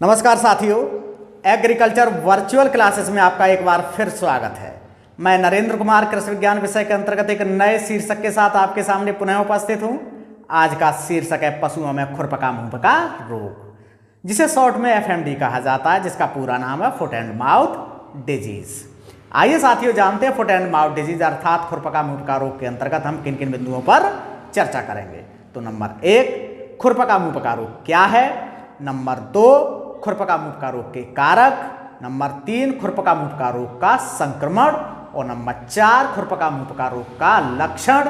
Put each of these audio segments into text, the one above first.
नमस्कार साथियों, agriculture virtual classes में आपका एक बार फिर स्वागत है। मैं नरेंद्र कुमार कृषि विज्ञान विषय के अंतर्गत एक नए शीर्षक के साथ आपके सामने पुनः उपस्थित हूं। आज का शीर्षक है पशुओं में खुरपका मुंहपका रोग, जिसे शॉर्ट में FMD कहा जाता है, जिसका पूरा नाम है फुट एंड माउथ डिजीज। आइए साथियों जानते हैं फुट एंड माउथ डिजीज अर्थात खुरपका मुंहपका रोग के अंतर्गत हम किन किन बिंदुओं पर चर्चा करेंगे। तो नंबर 1, खुरपका मुंहपका रोग क्या है। नंबर 2, खुरपका मुंहपका रोग के कारक। नंबर 3, खुरपका मुंहपका रोग का संक्रमण। और नंबर 4, खुरपका मुंहपका रोग का लक्षण।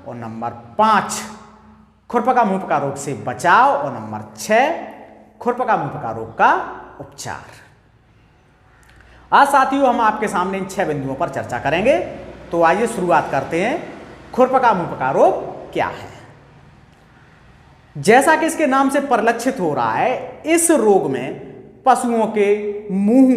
और नंबर 5, खुरपका मुंहपका रोग से बचाव। और नंबर 6, खुरपका मुंहपका रोग का उपचार। आज साथियों हम आपके सामने इन 6 बिंदुओं पर चर्चा करेंगे। तो आइए शुरुआत करते हैं। खुरपका मुंहपका रोग क्या है। जैसा कि इसके नाम से परिलक्षित हो रहा है, इस रोग में पशुओं के मुंह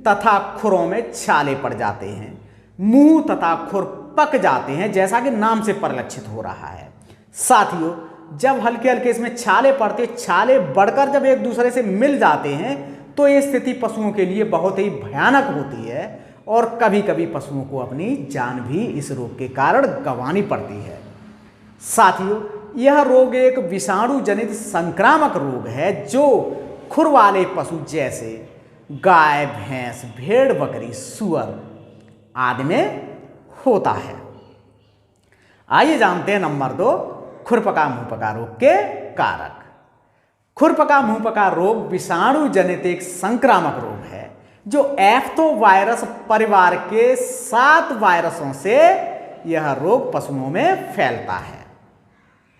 तथा खुरों में छाले पड़ जाते हैं, मुंह तथा खुर पक जाते हैं, जैसा कि नाम से परिलक्षित हो रहा है। साथियों, जब हल्के हल्के इसमें छाले पड़ते, छाले बढ़कर जब एक दूसरे से मिल जाते हैं, तो ये स्थिति पशुओं के लिए बहुत ही भयानक होती है और कभी कभी पशुओं को अपनी जान भी इस रोग के कारण गंवानी पड़ती है। साथियों, यह रोग एक विषाणु जनित संक्रामक रोग है जो खुर वाले पशु जैसे गाय, भैंस, भेड़, बकरी, सुअर आदि में होता है। आइए जानते हैं नंबर 2, खुरपका मुंहपका रोग के कारक। खुरपका मुंहपका रोग विषाणु जनित एक संक्रामक रोग है जो एफ्थोवायरस परिवार के 7 वायरसों से यह रोग पशुओं में फैलता है।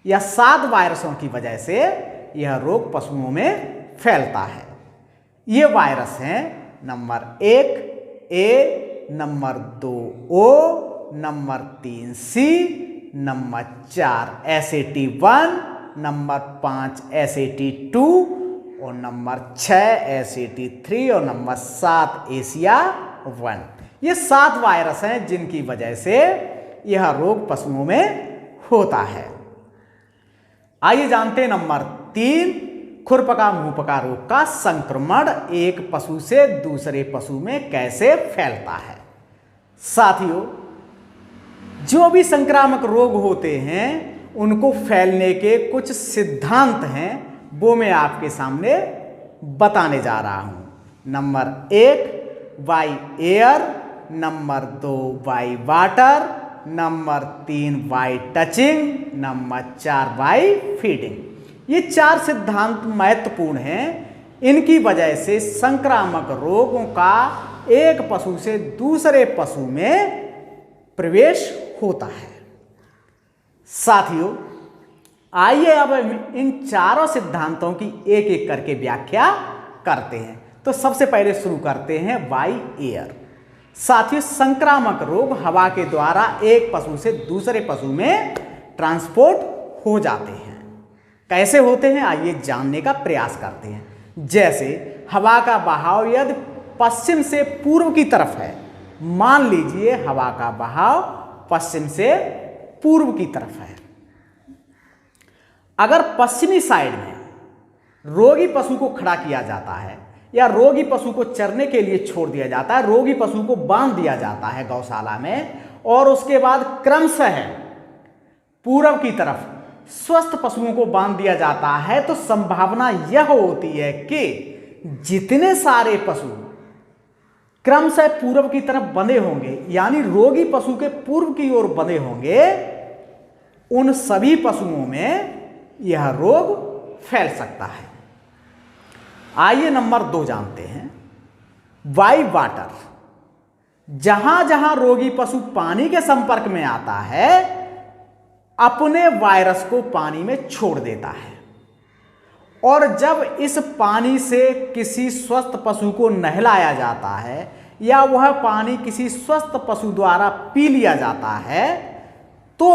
यह 7 वायरसों की वजह से यह रोग पशुओं में फैलता है। ये वायरस हैं नंबर 1 ए, नंबर 2 ओ, नंबर 3 सी, नंबर 4 SAT1, नंबर 5 SAT2 और नंबर 6 SAT3 और नंबर 7 एशिया1। ये 7 वायरस हैं जिनकी वजह से यह रोग पशुओं में होता है। आइए जानते हैं नंबर 3, खुरपका मुंहपका रोग का संक्रमण एक पशु से दूसरे पशु में कैसे फैलता है। साथियों, जो भी संक्रामक रोग होते हैं उनको फैलने के कुछ सिद्धांत हैं, वो मैं आपके सामने बताने जा रहा हूं। Number 1, by air. Number 2, by water. Number 3, by touching. Number 4, by feeding. ये 4 सिद्धांत महत्वपूर्ण हैं। इनकी वजह से संक्रामक रोगों का एक पशु से दूसरे पशु में प्रवेश होता है। साथियों, आइए अब इन चारों सिद्धांतों की एक एक करके व्याख्या करते हैं। तो सबसे पहले शुरू करते हैं बाय एयर। साथियों, संक्रामक रोग हवा के द्वारा एक पशु से दूसरे पशु में ट्रांसपोर्ट हो जाते हैं। कैसे होते हैं आइए जानने का प्रयास करते हैं। जैसे हवा का बहाव यदि पश्चिम से पूर्व की तरफ है, मान लीजिए हवा का बहाव पश्चिम से पूर्व की तरफ है। अगर पश्चिमी साइड में रोगी पशु को खड़ा किया जाता है या रोगी पशु को चरने के लिए छोड़ दिया जाता है, रोगी पशु को बांध दिया जाता है गौशाला में, और उसके बाद क्रमशः पूर्व की तरफ स्वस्थ पशुओं को बांध दिया जाता है, तो संभावना यह होती है कि जितने सारे पशु क्रमशः पूर्व की तरफ बंधे होंगे, यानी रोगी पशु के पूर्व की ओर बंधे होंगे, उन सभी पशुओं में यह रोग फैल सकता है। आइए नंबर 2 जानते हैं, बाय वाटर। जहां जहां रोगी पशु पानी के संपर्क में आता है, अपने वायरस को पानी में छोड़ देता है, और जब इस पानी से किसी स्वस्थ पशु को नहलाया जाता है या वह पानी किसी स्वस्थ पशु द्वारा पी लिया जाता है, तो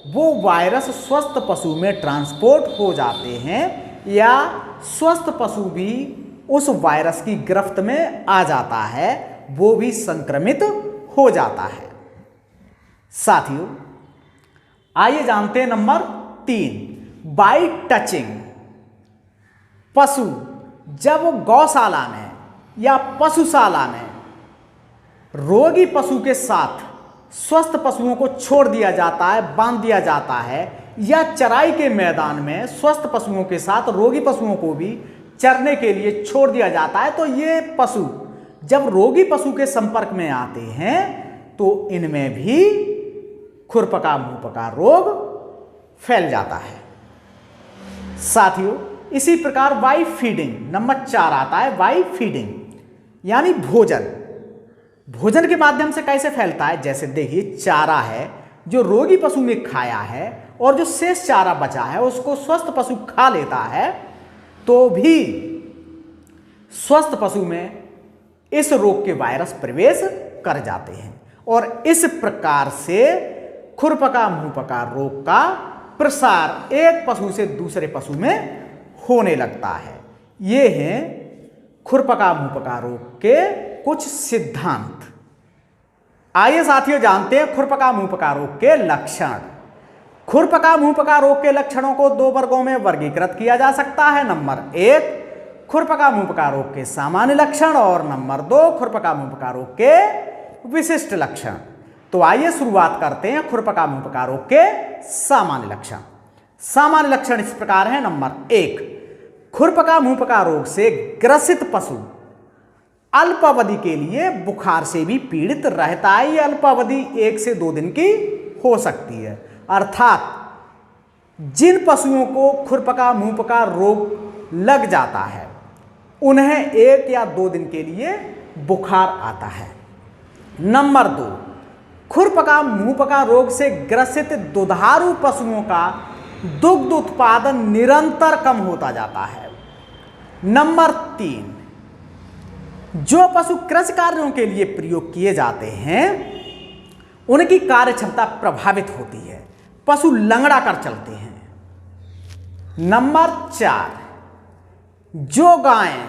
वो वायरस स्वस्थ पशु में ट्रांसपोर्ट हो जाते हैं या स्वस्थ पशु भी उस वायरस की गिरफ्त में आ जाता है, वो भी संक्रमित हो जाता है। साथियों, आइए जानते हैं नंबर 3, बाय टचिंग। पशु जब गौशाला में या पशुशाला में रोगी पशु के साथ स्वस्थ पशुओं को छोड़ दिया जाता है, बांध दिया जाता है, या चराई के मैदान में स्वस्थ पशुओं के साथ रोगी पशुओं को भी चरने के लिए छोड़ दिया जाता है, तो ये पशु जब रोगी पशु के संपर्क में आते हैं तो इनमें भी खुरपका मुंहपका रोग फैल जाता है। साथियों, इसी प्रकार वाई फीडिंग नंबर 4 आता है। वाई फीडिंग यानी भोजन। भोजन के माध्यम से कैसे फैलता है? जैसे देखिए, चारा है जो रोगी पशु ने खाया है और जो शेष चारा बचा है उसको स्वस्थ पशु खा लेता है, तो भी स्वस्थ पशु में इस रोग के वायरस प्रवेश कर जाते हैं और इस प्रकार से खुरपका मुंहपका रोग का प्रसार एक पशु से दूसरे पशु में होने लगता है। ये हैं खुरपका मुंहपका रोग के कुछ सिद्धांत। आइए साथियों, जानते हैं खुरपका मुंहपका रोग के लक्षण। खुरपका मुंहपका रोग के लक्षणों को 2 वर्गों में वर्गीकृत किया जा सकता है। नंबर 1, खुरपका मुंहपका रोग के सामान्य लक्षण, और नंबर 2, खुरपका मुंहपका रोग के विशिष्ट लक्षण। तो आइए शुरुआत करते हैं खुरपका मुंहपका रोग के सामान्य लक्षण। सामान्य लक्षण इस प्रकार है। नंबर 1, खुरपका मुंहपका रोग से ग्रसित पशु अल्पावधि के लिए बुखार से भी पीड़ित रहता है। यह अल्पावधि 1 से 2 दिन की हो सकती है, अर्थात जिन पशुओं को खुरपका मुंहपका रोग लग जाता है उन्हें 1 या 2 दिन के लिए बुखार आता है। नंबर 2, खुरपका मुंहपका रोग से ग्रसित दुधारू पशुओं का दुग्ध उत्पादन निरंतर कम होता जाता है। नंबर 3, जो पशु कृषि कार्यों के लिए प्रयोग किए जाते हैं उनकी कार्य क्षमता प्रभावित होती है, पशु लंगड़ा कर चलते हैं। नंबर 4, जो गायें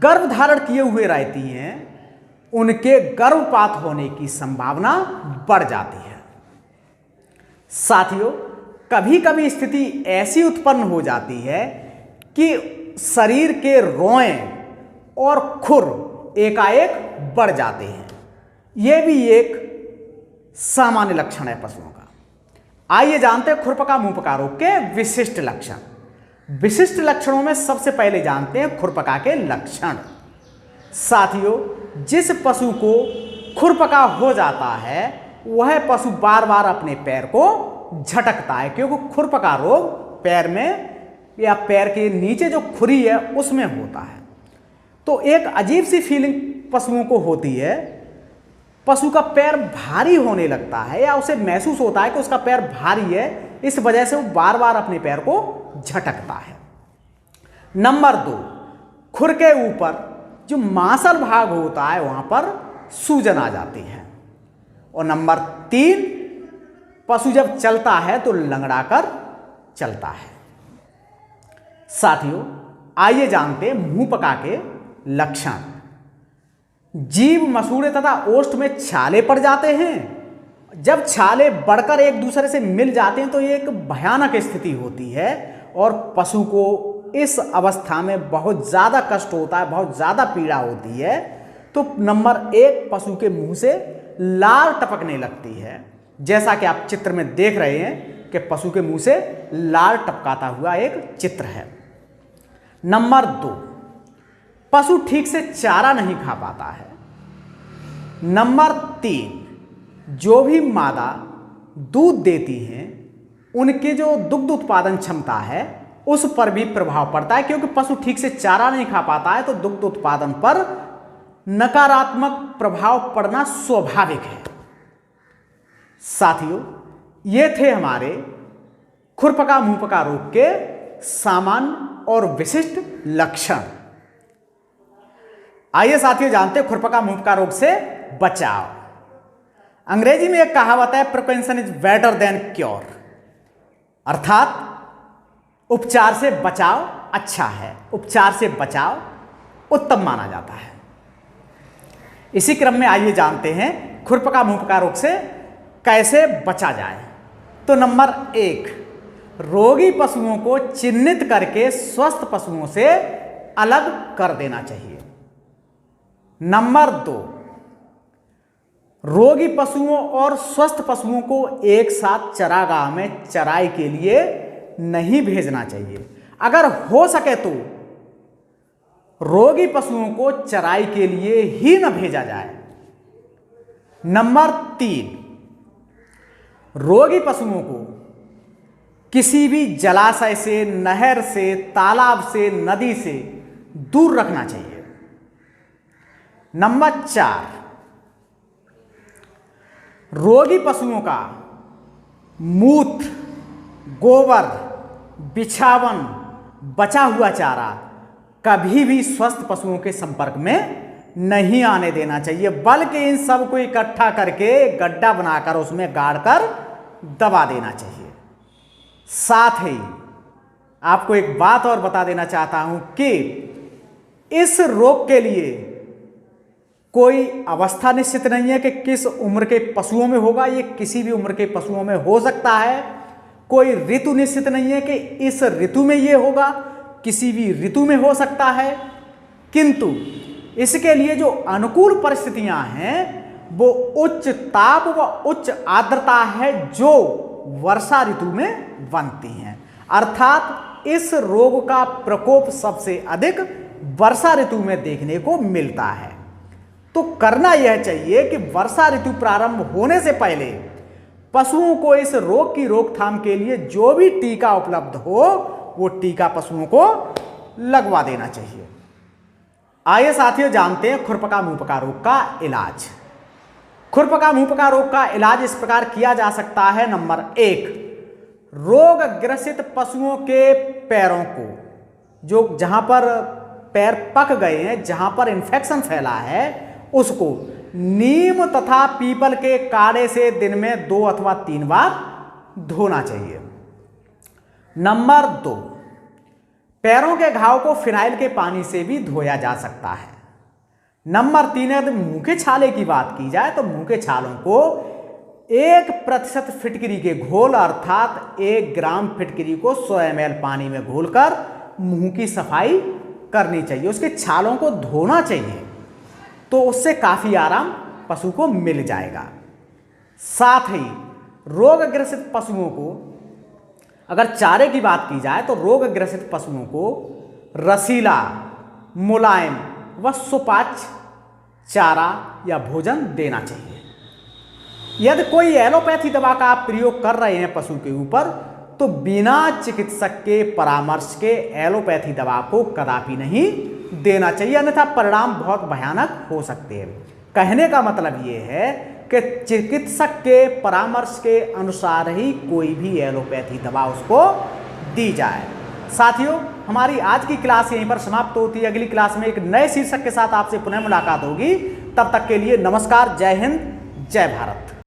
गर्भ धारण किए हुए रहती हैं उनके गर्भपात होने की संभावना बढ़ जाती है। साथियों, कभी कभी स्थिति ऐसी उत्पन्न हो जाती है कि शरीर के रोएं और खुर एकाएक बढ़ जाते हैं। यह भी एक सामान्य लक्षण है पशुओं का। आइए जानते हैं खुरपका मुंहपका रोग के विशिष्ट लक्षण। विशिष्ट लक्षणों में सबसे पहले जानते हैं खुरपका के लक्षण। साथियों, जिस पशु को खुरपका हो जाता है वह पशु बार बार अपने पैर को झटकता है, क्योंकि खुरपका रोग पैर में या पैर के नीचे जो खुरी है उसमें होता है। तो एक अजीब सी फीलिंग पशुओं को होती है, पशु का पैर भारी होने लगता है या उसे महसूस होता है कि उसका पैर भारी है, इस वजह से वो बार बार अपने पैर को झटकता है। नंबर 2, खुर के ऊपर जो मांसल भाग होता है वहां पर सूजन आ जाती है। और नंबर 3, पशु जब चलता है तो लंगड़ा कर चलता है। साथियों, आइए जानते हैं मुंहपका के लक्षण। जीभ, मसूड़े तथा ओष्ठ में छाले पड़ जाते हैं। जब छाले बढ़कर एक दूसरे से मिल जाते हैं तो ये एक भयानक स्थिति होती है और पशु को इस अवस्था में बहुत ज़्यादा कष्ट होता है, बहुत ज़्यादा पीड़ा होती है। तो नंबर 1, पशु के मुंह से लार टपकने लगती है, जैसा कि आप चित्र में देख रहे हैं कि पशु के मुंह से लार टपकाता हुआ एक चित्र है। नंबर 2, पशु ठीक से चारा नहीं खा पाता है। नंबर 3, जो भी मादा दूध देती हैं उनके जो दुग्ध उत्पादन क्षमता है उस पर भी प्रभाव पड़ता है, क्योंकि पशु ठीक से चारा नहीं खा पाता है तो दुग्ध उत्पादन पर नकारात्मक प्रभाव पड़ना स्वाभाविक है। साथियों, ये थे हमारे खुरपका मुंहपका रोग के सामान्य और विशिष्ट लक्षण। आइए साथियों जानते हैं खुरपका मुंहपका रोग से बचाव। अंग्रेजी में एक कहावत है, prevention is better than cure, अर्थात उपचार से बचाव अच्छा है, उपचार से बचाव उत्तम माना जाता है। इसी क्रम में आइए जानते हैं खुरपका मुंहपका रोग से कैसे बचा जाए। तो नंबर 1, रोगी पशुओं को चिन्हित करके स्वस्थ पशुओं से अलग कर देना चाहिए। नंबर 2, रोगी पशुओं और स्वस्थ पशुओं को एक साथ चरागाह में चराई के लिए नहीं भेजना चाहिए। अगर हो सके तो रोगी पशुओं को चराई के लिए ही न भेजा जाए। नंबर 3, रोगी पशुओं को किसी भी जलाशय से, नहर से, तालाब से, नदी से दूर रखना चाहिए। नंबर 4, रोगी पशुओं का मूत्र, गोबर, बिछावन, बचा हुआ चारा कभी भी स्वस्थ पशुओं के संपर्क में नहीं आने देना चाहिए, बल्कि इन सब को इकट्ठा करके गड्ढा बनाकर उसमें गाड़कर दबा देना चाहिए। साथ ही आपको एक बात और बता देना चाहता हूं कि इस रोग के लिए कोई अवस्था निश्चित नहीं है कि किस उम्र के पशुओं में होगा। ये किसी भी उम्र के पशुओं में हो सकता है। कोई ऋतु निश्चित नहीं है कि इस ऋतु में ये होगा, किसी भी ऋतु में हो सकता है। किंतु इसके लिए जो अनुकूल परिस्थितियां हैं वो उच्च ताप व उच्च आर्द्रता है जो वर्षा ऋतु में बनती हैं। अर्थात इस रोग का प्रकोप सबसे अधिक वर्षा ऋतु में देखने को मिलता है। तो करना यह चाहिए कि वर्षा ऋतु प्रारंभ होने से पहले पशुओं को इस रोग की रोकथाम के लिए जो भी टीका उपलब्ध हो वो टीका पशुओं को लगवा देना चाहिए। आइए साथियों जानते हैं खुरपका मुंहपका रोग का इलाज। खुरपका मुंहपका रोग का इलाज इस प्रकार किया जा सकता है। नंबर 1, रोग ग्रसित पशुओं के पैरों को, जो जहां पर पैर पक गए हैं, जहां पर इंफेक्शन फैला है, उसको नीम तथा पीपल के काढ़े से दिन में 2 अथवा 3 बार धोना चाहिए। नंबर 2, पैरों के घाव को फिनाइल के पानी से भी धोया जा सकता है। नंबर 3, यदि मुंह के छाले की बात की जाए तो मुंह के छालों को 1% फिटकरी के घोल अर्थात 1 ग्राम फिटकरी को 100 ml पानी में घोलकर मुंह की सफाई करनी चाहिए। उसके छालों को धोना चाहिए, तो उससे काफी आराम पशु को मिल जाएगा। साथ ही रोग ग्रसित पशुओं को, अगर चारे की बात की जाए तो रोग ग्रसित पशुओं को रसीला, मुलायम व सुपाच्य चारा या भोजन देना चाहिए। यदि कोई एलोपैथी दवा का आप प्रयोग कर रहे हैं पशु के ऊपर, तो बिना चिकित्सक के परामर्श के एलोपैथी दवा को कदापि नहीं देना चाहिए, अन्यथा परिणाम बहुत भयानक हो सकते हैं। कहने का मतलब ये है कि चिकित्सक के परामर्श के अनुसार ही कोई भी एलोपैथी दवा उसको दी जाए। साथियों, हमारी आज की क्लास यहीं पर समाप्त होती है। अगली क्लास में एक नए शीर्षक के साथ आपसे पुनः मुलाकात होगी। तब तक के लिए नमस्कार, जय हिंद, जय भारत।